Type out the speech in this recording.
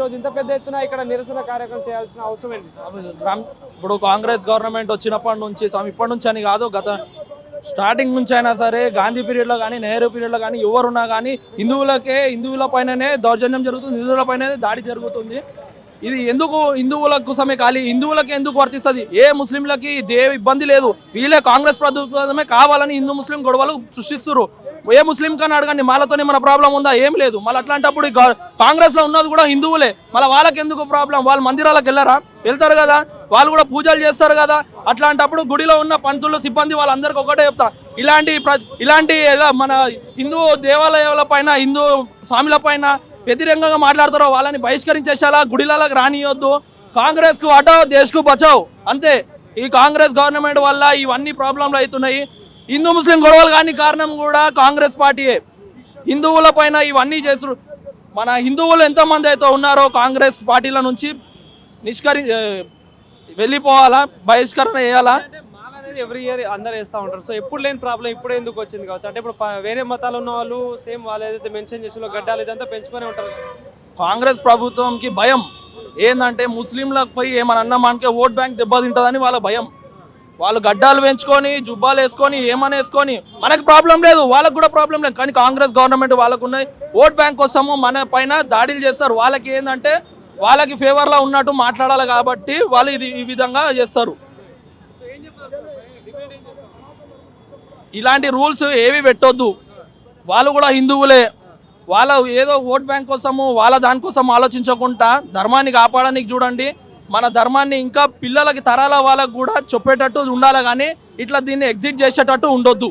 ఈరోజు ఇంత పెద్ద ఎత్తున ఇక్కడ నిరసన కార్యక్రమం చేయాల్సిన అవసరం ఏంటి? ఇప్పుడు కాంగ్రెస్ గవర్నమెంట్ వచ్చినప్పటి నుంచి ఇప్పటి నుంచి అని కాదు, గత స్టార్టింగ్ నుంచి అయినా సరే గాంధీ పీరియడ్లో కానీ నెహ్రూ పీరియడ్లో కానీ ఎవరున్నా కానీ హిందువుల పైననే దౌర్జన్యం జరుగుతుంది, హిందువుల పైననే దాడి జరుగుతుంది. ఇది ఎందుకు హిందువులకు హిందువులకి ఎందుకు వర్తిస్తుంది? ఏ ముస్లింలకి ఏ ఇబ్బంది లేదు. వీళ్ళే కాంగ్రెస్ ప్రభుత్వమే కావాలని హిందూ ముస్లిం గొడవలు సృష్టిస్తున్నారు. ఏ ముస్లిం కానీ అడగండి, వాళ్ళతోనే మన ప్రాబ్లం ఉందా? ఏం లేదు. మళ్ళీ అట్లాంటప్పుడు కాంగ్రెస్ లో ఉన్నది కూడా హిందువులే, మళ్ళీ వాళ్ళకి ఎందుకు ప్రాబ్లం? వాళ్ళు మందిరాలకు వెళ్తారు కదా, వాళ్ళు కూడా పూజలు చేస్తారు కదా. అట్లాంటప్పుడు గుడిలో ఉన్న పంతులు సిబ్బంది వాళ్ళందరికీ ఒకటే చెప్తా, ఇలాంటి మన హిందూ దేవాలయాల పైన హిందూ స్వామిల పైన వ్యతిరేకంగా మాట్లాడతారో వాళ్ళని బహిష్కరించేసాలా, గుడిలకు రానియొద్దు. కాంగ్రెస్ కు అటో దేశ్ కు బచావ్ అంతే. ఈ కాంగ్రెస్ గవర్నమెంట్ వల్ల ఇవన్నీ ప్రాబ్లంలు అవుతున్నాయి. హిందూ ముస్లిం గొడవలు కానీ కారణం కూడా కాంగ్రెస్ పార్టీయే. హిందువుల పైన ఇవన్నీ చేస్తారు. మన హిందువులు ఎంతమంది అయితే ఉన్నారో కాంగ్రెస్ పార్టీల నుంచి వెళ్ళిపోవాలా, బహిష్కరణ చేయాలా. ఎవ్రీ ఇయర్ అందరు వేస్తూ ఉంటారు. సో ఎప్పుడు లేని ప్రాబ్లం ఇప్పుడు ఎందుకు వచ్చింది కావచ్చు? అంటే ఇప్పుడు వేరే మతాలు ఉన్న వాళ్ళు సేమ్ వాళ్ళు ఏదైతే మెన్షన్ చేసిన గడ్డాలు ఇదంతా పెంచుకొని ఉంటారు. కాంగ్రెస్ ప్రభుత్వంకి భయం ఏంటంటే ముస్లింలపై ఏమని అన్నామానికే ఓట్ బ్యాంక్ దెబ్బతింటుందని వాళ్ళ భయం. వాళ్ళు గడ్డాలు పెంచుకొని జుబ్బాలు వేసుకొని ఏమని వేసుకొని మనకు ప్రాబ్లం లేదు, వాళ్ళకు కూడా ప్రాబ్లం లేదు. కానీ కాంగ్రెస్ గవర్నమెంట్ వాళ్ళకు ఉన్నాయి ఓట్ బ్యాంక్ కోసము మన పైన దాడులు చేస్తారు. వాళ్ళకి ఏంటంటే వాళ్ళకి ఫేవర్లో ఉన్నట్టు మాట్లాడాలి కాబట్టి వాళ్ళు ఈ విధంగా చేస్తారు. ఇలాంటి రూల్స్ ఏవి పెట్టొద్దు. వాళ్ళు కూడా హిందువులే, వాళ్ళ ఏదో ఓట్ బ్యాంక్ కోసము వాళ్ళ దానికోసం ఆలోచించకుండా ధర్మాన్ని కాపాడడానికి చూడండి. మన ధర్మాన్ని ఇంకా పిల్లలకి తరాల వాళ్ళకు కూడా చెప్పేటట్టు ఉండాలి, కానీ ఇట్లా దీన్ని ఎగ్జిట్ చేసేటట్టు ఉండొద్దు.